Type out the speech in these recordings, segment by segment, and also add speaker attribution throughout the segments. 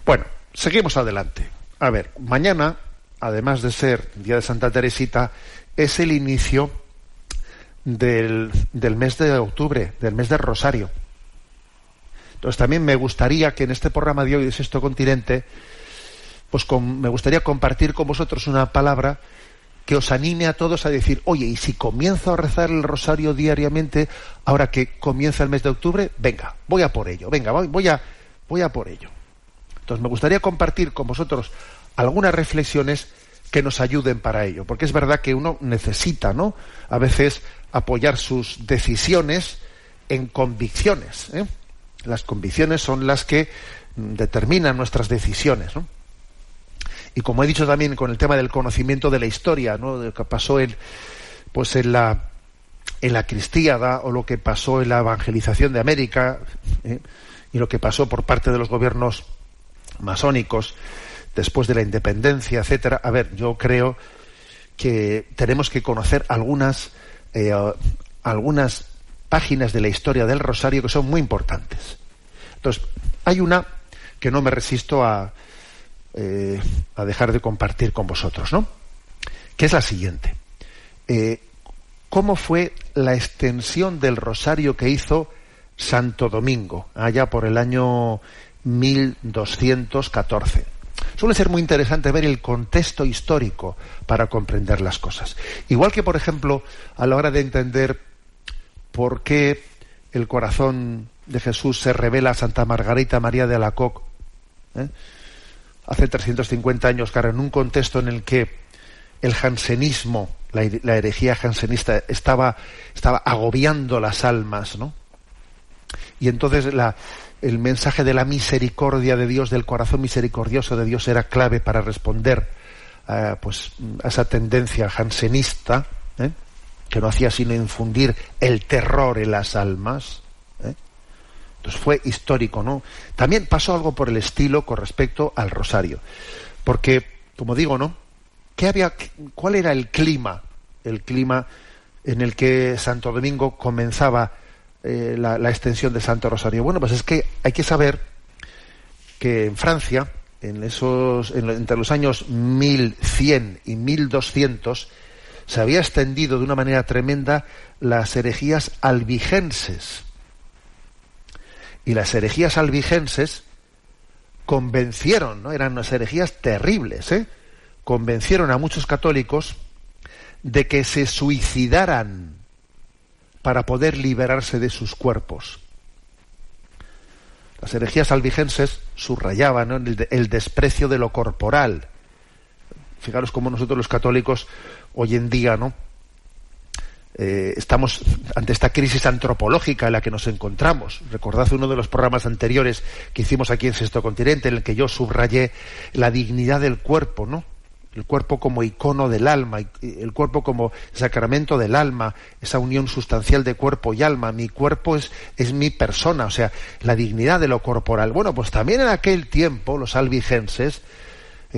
Speaker 1: Bueno, seguimos adelante. A ver, mañana, además de ser Día de Santa Teresita, es el inicio del mes de octubre, del mes del Rosario. Entonces también me gustaría que en este programa de hoy de Sexto Continente, pues me gustaría compartir con vosotros una palabra que os anime a todos a decir, oye, y si comienzo a rezar el rosario diariamente, ahora que comienza el mes de octubre, venga, voy a por ello, venga, voy a por ello. Entonces me gustaría compartir con vosotros algunas reflexiones que nos ayuden para ello, porque es verdad que uno necesita, ¿no?, a veces apoyar sus decisiones en convicciones, ¿eh? Las convicciones son las que determinan nuestras decisiones, ¿no? Y como he dicho también con el tema del conocimiento de la historia, ¿no?, de lo que pasó en la Cristiada, o lo que pasó en la evangelización de América, y lo que pasó por parte de los gobiernos masónicos después de la independencia, etcétera. A ver, yo creo que tenemos que conocer algunas páginas de la historia del Rosario que son muy importantes. Entonces, hay una que no me resisto a dejar de compartir con vosotros, ¿no?, que es la siguiente. ¿Cómo fue la extensión del Rosario que hizo Santo Domingo, allá por el año 1214? Suele ser muy interesante ver el contexto histórico para comprender las cosas. Igual que, por ejemplo, a la hora de entender por qué el corazón de Jesús se revela a Santa Margarita María de Alacoque, hace 350 años, claro, en un contexto en el que el jansenismo, la herejía jansenista estaba agobiando las almas, ¿no? Y entonces el mensaje de la misericordia de Dios, del corazón misericordioso de Dios, era clave para responder a esa tendencia jansenista, que no hacía sino infundir el terror en las almas. Entonces fue histórico, ¿no? También pasó algo por el estilo con respecto al Rosario, porque, como digo, ¿no?, ¿cuál era el clima en el que Santo Domingo comenzaba la extensión de Santo Rosario? Bueno, pues es que hay que saber que en Francia, entre los años 1100 y 1200, se había extendido de una manera tremenda las herejías albigenses. Y las herejías albigenses convencieron, ¿no?, eran unas herejías terribles, convencieron a muchos católicos de que se suicidaran para poder liberarse de sus cuerpos. Las herejías albigenses subrayaban, ¿no?, el desprecio de lo corporal. Fijaros cómo nosotros los católicos hoy en día, ¿no?, estamos ante esta crisis antropológica en la que nos encontramos. Recordad uno de los programas anteriores que hicimos aquí en Sexto Continente, en el que yo subrayé la dignidad del cuerpo, ¿no?, el cuerpo como icono del alma, el cuerpo como sacramento del alma, esa unión sustancial de cuerpo y alma. Mi cuerpo es mi persona, o sea, la dignidad de lo corporal. Bueno, pues también en aquel tiempo los albigenses,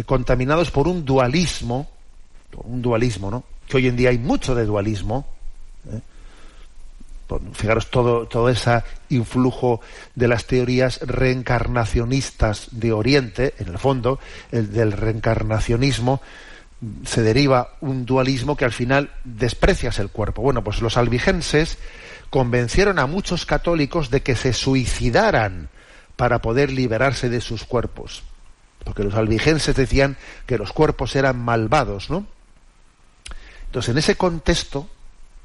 Speaker 1: contaminados por un dualismo, ¿no?, que hoy en día hay mucho de dualismo. Fijaros todo ese influjo de las teorías reencarnacionistas de Oriente. En el fondo, del reencarnacionismo se deriva un dualismo que al final desprecias el cuerpo. Bueno, pues los albigenses convencieron a muchos católicos de que se suicidaran para poder liberarse de sus cuerpos, porque los albigenses decían que los cuerpos eran malvados, ¿no? Entonces, en ese contexto,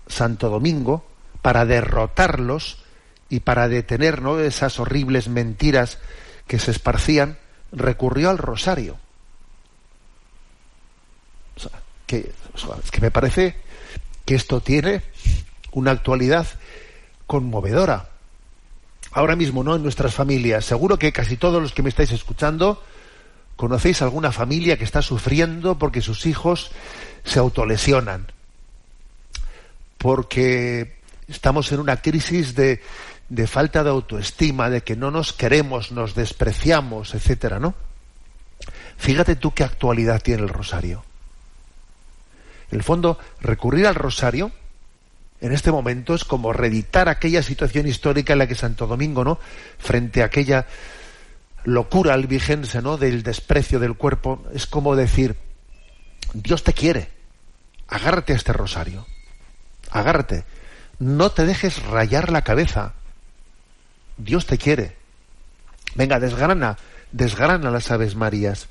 Speaker 1: Santo Domingo, para derrotarlos y para detener, ¿no?, esas horribles mentiras que se esparcían, recurrió al Rosario. Es que me parece que esto tiene una actualidad conmovedora. Ahora mismo, ¿no?, en nuestras familias, seguro que casi todos los que me estáis escuchando conocéis alguna familia que está sufriendo porque sus hijos se autolesionan, porque estamos en una crisis de falta de autoestima, de que no nos queremos, nos despreciamos, etcétera, ¿no? Fíjate tú qué actualidad tiene el Rosario. En el fondo, recurrir al Rosario en este momento es como reeditar aquella situación histórica en la que Santo Domingo, ¿no?, frente a locura albigense, ¿no?, del desprecio del cuerpo, es como decir: Dios te quiere, agárrate a este rosario, agárrate, no te dejes rayar la cabeza, Dios te quiere. Venga, desgrana las Aves Marías.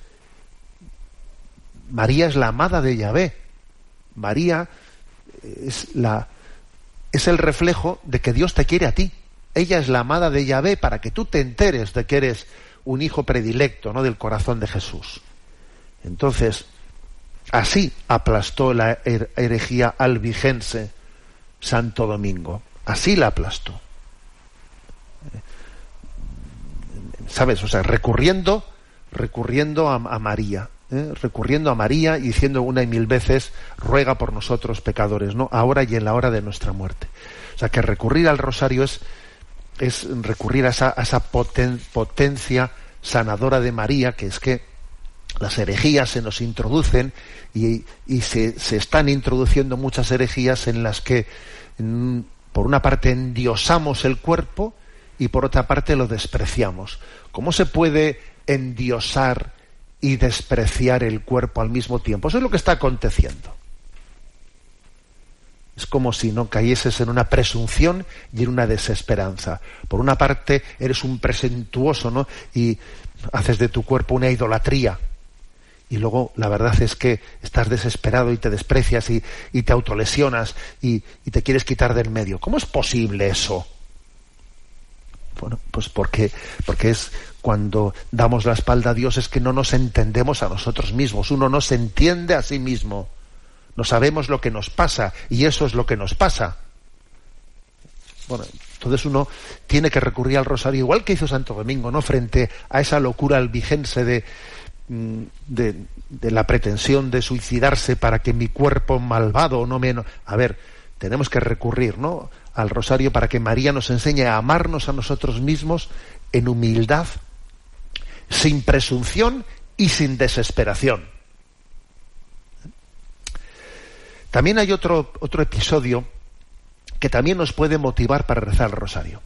Speaker 1: María es la amada de Yahvé. María es el reflejo de que Dios te quiere a ti. Ella es la amada de Yahvé para que tú te enteres de que eres un hijo predilecto, ¿no?, del corazón de Jesús. Entonces, así aplastó la herejía albigense Santo Domingo. Así la aplastó. ¿Sabes? O sea, recurriendo a María. Recurriendo a María y diciendo una y mil veces: ruega por nosotros pecadores, ¿no?, ahora y en la hora de nuestra muerte. O sea, que recurrir al rosario es recurrir a esa potencia sanadora de María, que es que las herejías se nos introducen y se están introduciendo muchas herejías en las que por una parte endiosamos el cuerpo y por otra parte lo despreciamos. ¿Cómo se puede endiosar y despreciar el cuerpo al mismo tiempo? Eso es lo que está aconteciendo. Es como si no cayeses en una presunción y en una desesperanza. Por una parte eres un presuntuoso, ¿no?, y haces de tu cuerpo una idolatría. Y luego la verdad es que estás desesperado y te desprecias y te autolesionas y te quieres quitar del medio. ¿Cómo es posible eso? Bueno, pues porque es cuando damos la espalda a Dios, es que no nos entendemos a nosotros mismos. Uno no se entiende a sí mismo. No sabemos lo que nos pasa y eso es lo que nos pasa. Bueno, entonces uno tiene que recurrir al rosario, igual que hizo Santo Domingo, ¿no?, frente a esa locura albigense de la pretensión de suicidarse para que mi cuerpo malvado no me... A ver, tenemos que recurrir, ¿no?, al rosario para que María nos enseñe a amarnos a nosotros mismos en humildad, sin presunción y sin desesperación. También hay otro episodio que también nos puede motivar para rezar el rosario.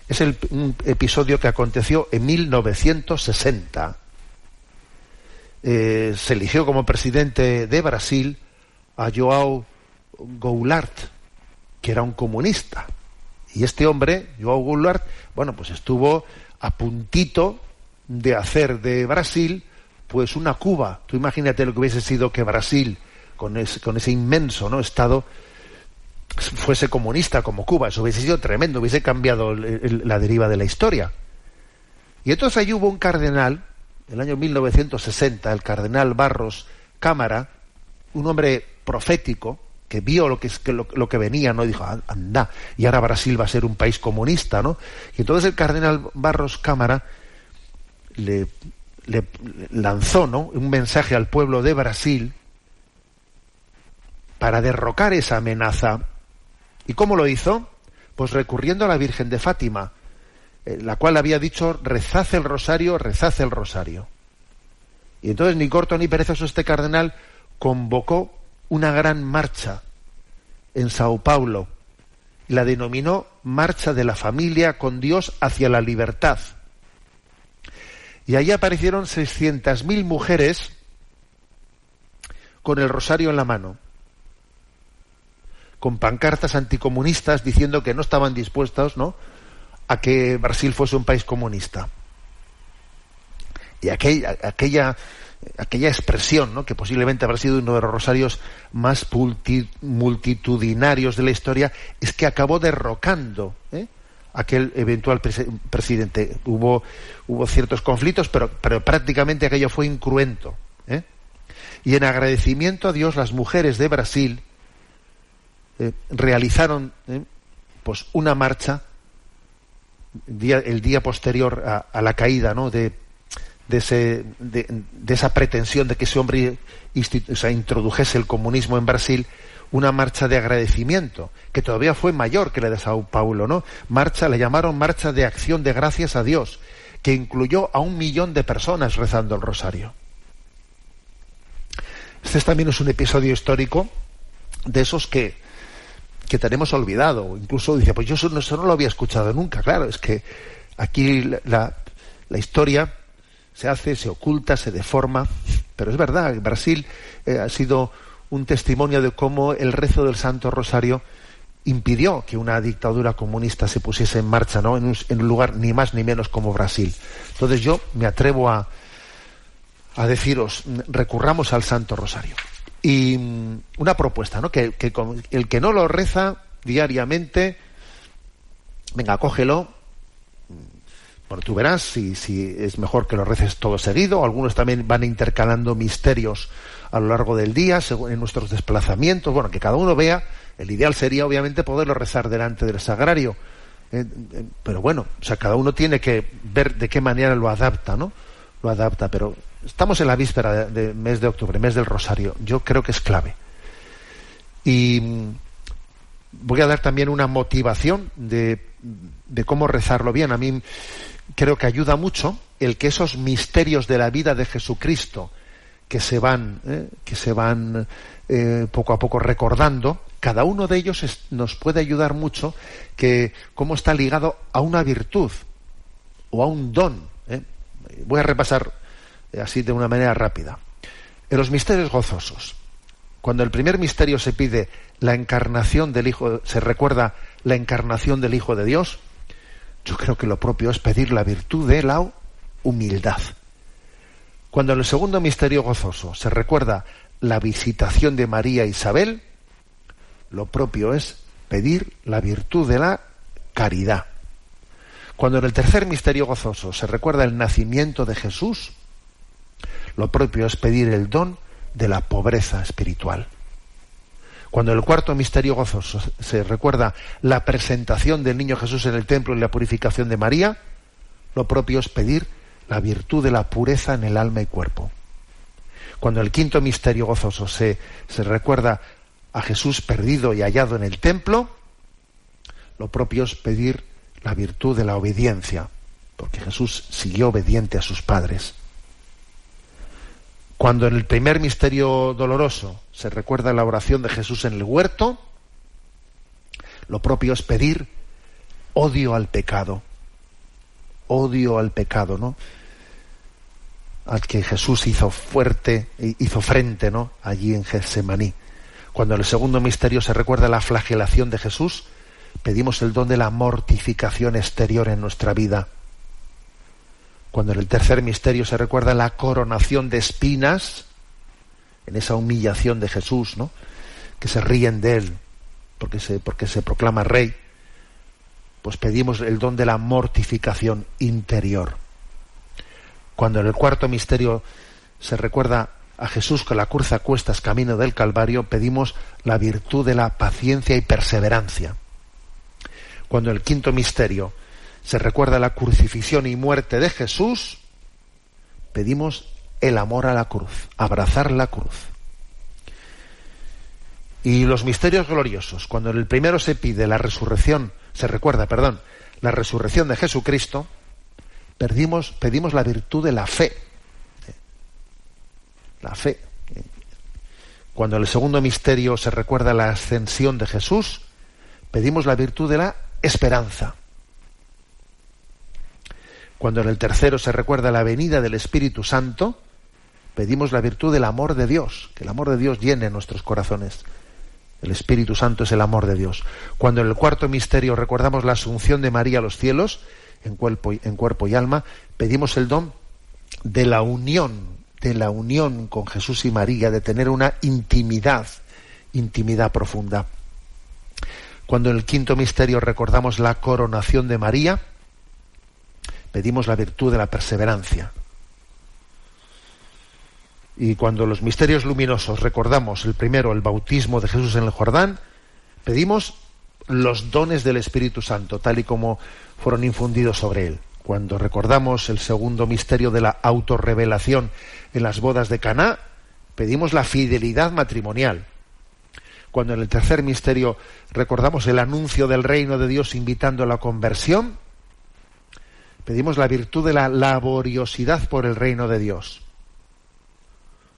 Speaker 1: Es un episodio que aconteció en 1960. Se eligió como presidente de Brasil a João Goulart, que era un comunista. Y este hombre, João Goulart, bueno, pues estuvo a puntito de hacer de Brasil pues una Cuba. Tú imagínate lo que hubiese sido que Brasil, con ese inmenso, ¿no?, estado, fuese comunista como Cuba. Eso hubiese sido tremendo, hubiese cambiado la deriva de la historia. Y entonces ahí hubo un cardenal, en el año 1960, el cardenal Barros Cámara, un hombre profético, que vio lo que venía, ¿no?, y dijo: anda, y ahora Brasil va a ser un país comunista, ¿no? Y entonces el cardenal Barros Cámara le lanzó, ¿no?, un mensaje al pueblo de Brasil para derrocar esa amenaza. ¿Y cómo lo hizo? Pues recurriendo a la Virgen de Fátima, la cual había dicho: rezad el rosario, rezad el rosario. Y entonces, ni corto ni perezoso, este cardenal convocó una gran marcha en Sao Paulo, y la denominó Marcha de la Familia con Dios hacia la Libertad. Y allí aparecieron 600.000 mujeres con el rosario en la mano, con pancartas anticomunistas diciendo que no estaban dispuestos, ¿no?, a que Brasil fuese un país comunista. Y aquella expresión, ¿no?, que posiblemente habrá sido uno de los rosarios más multitudinarios de la historia, es que acabó derrocando aquel eventual presidente. Hubo ciertos conflictos, pero prácticamente aquello fue incruento. Y en agradecimiento a Dios, las mujeres de Brasil realizaron pues una marcha el día posterior a la caída, ¿no?, de esa pretensión de que ese hombre introdujese el comunismo en Brasil, una marcha de agradecimiento que todavía fue mayor que la de Sao Paulo, ¿no? La llamaron Marcha de Acción de Gracias a Dios, que incluyó a 1 millón de personas rezando el rosario. Este también es un episodio histórico de esos que tenemos olvidado. Incluso dice: pues yo eso no lo había escuchado nunca. Claro, es que aquí La historia se oculta, se deforma, pero es verdad, Brasil ha sido un testimonio de cómo el rezo del Santo Rosario impidió que una dictadura comunista se pusiese en marcha, ¿no? en un lugar ni más ni menos como Brasil. Entonces yo me atrevo a deciros, recurramos al Santo Rosario. Y una propuesta, ¿no? Que el que no lo reza diariamente, venga, cógelo. Bueno, tú verás si es mejor que lo reces todo seguido. Algunos también van intercalando misterios a lo largo del día, según en nuestros desplazamientos. Bueno, que cada uno vea. El ideal sería, obviamente, poderlo rezar delante del sagrario. Pero bueno, o sea, cada uno tiene que ver de qué manera lo adapta, ¿no? Lo adapta, pero estamos en la víspera del mes de octubre, mes del Rosario. Yo creo que es clave. Y voy a dar también una motivación de cómo rezarlo bien. A mí creo que ayuda mucho el que esos misterios de la vida de Jesucristo que se van poco a poco recordando, cada uno de ellos nos puede ayudar mucho, que cómo está ligado a una virtud o a un don. Voy a repasar así de una manera rápida. En los misterios gozosos, cuando el primer misterio se pide la encarnación del Hijo, se recuerda la encarnación del Hijo de Dios, yo creo que lo propio es pedir la virtud de la humildad. Cuando en el segundo misterio gozoso se recuerda la visitación de María e Isabel, lo propio es pedir la virtud de la caridad. Cuando en el tercer misterio gozoso se recuerda el nacimiento de Jesús, lo propio es pedir el don de la pobreza espiritual. Cuando en el cuarto misterio gozoso se recuerda la presentación del niño Jesús en el templo y la purificación de María, lo propio es pedir la virtud de la pureza en el alma y cuerpo. Cuando en el quinto misterio gozoso se recuerda a Jesús perdido y hallado en el templo, lo propio es pedir la virtud de la obediencia, porque Jesús siguió obediente a sus padres. Cuando en el primer misterio doloroso se recuerda la oración de Jesús en el huerto, lo propio es pedir odio al pecado, ¿no? Al que Jesús hizo frente, ¿no? Allí en Getsemaní. Cuando en el segundo misterio se recuerda la flagelación de Jesús, pedimos el don de la mortificación exterior en nuestra vida. Cuando en el tercer misterio se recuerda la coronación de espinas, en esa humillación de Jesús, ¿no? Que se ríen de él porque se proclama rey, pues pedimos el don de la mortificación interior. Cuando en el cuarto misterio se recuerda a Jesús con la cruz a cuestas camino del Calvario, pedimos la virtud de la paciencia y perseverancia. Cuando en el quinto misterio se recuerda la crucifixión y muerte de Jesús, pedimos el amor a la cruz, abrazar la cruz. Y los misterios gloriosos, cuando en el primero se pide la resurrección, la resurrección de Jesucristo, pedimos la virtud de la fe. La fe. Cuando en el segundo misterio se recuerda la ascensión de Jesús, pedimos la virtud de la esperanza. Cuando en el tercero se recuerda la venida del Espíritu Santo, pedimos la virtud del amor de Dios, que el amor de Dios llene nuestros corazones. El Espíritu Santo es el amor de Dios. Cuando en el cuarto misterio recordamos la asunción de María a los cielos, en cuerpo y alma, pedimos el don de la unión con Jesús y María, de tener una intimidad profunda. Cuando en el quinto misterio recordamos la coronación de María, pedimos la virtud de la perseverancia. Y cuando los misterios luminosos recordamos el primero, el bautismo de Jesús en el Jordán, pedimos los dones del Espíritu Santo, tal y como fueron infundidos sobre él. Cuando recordamos el segundo misterio de la autorrevelación en las bodas de Caná, pedimos la fidelidad matrimonial. Cuando en el tercer misterio recordamos el anuncio del reino de Dios invitando a la conversión, pedimos la virtud de la laboriosidad por el reino de Dios.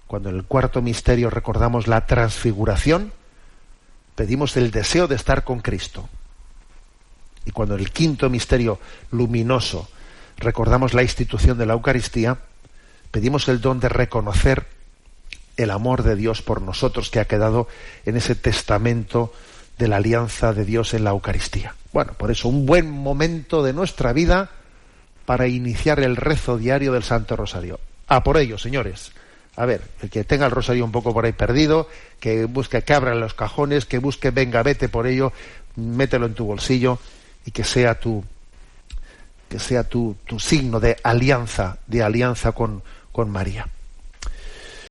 Speaker 1: Cuando en el cuarto misterio recordamos la transfiguración, pedimos el deseo de estar con Cristo. Y cuando en el quinto misterio luminoso recordamos la institución de la Eucaristía, pedimos el don de reconocer el amor de Dios por nosotros que ha quedado en ese testamento de la alianza de Dios en la Eucaristía. Bueno, por eso un buen momento de nuestra vida para iniciar el rezo diario del Santo Rosario. A por ello, señores. A ver, el que tenga el rosario un poco por ahí perdido, que busque, que abra los cajones, que busque, venga, vete por ello, mételo en tu bolsillo y que sea tu signo de alianza con María.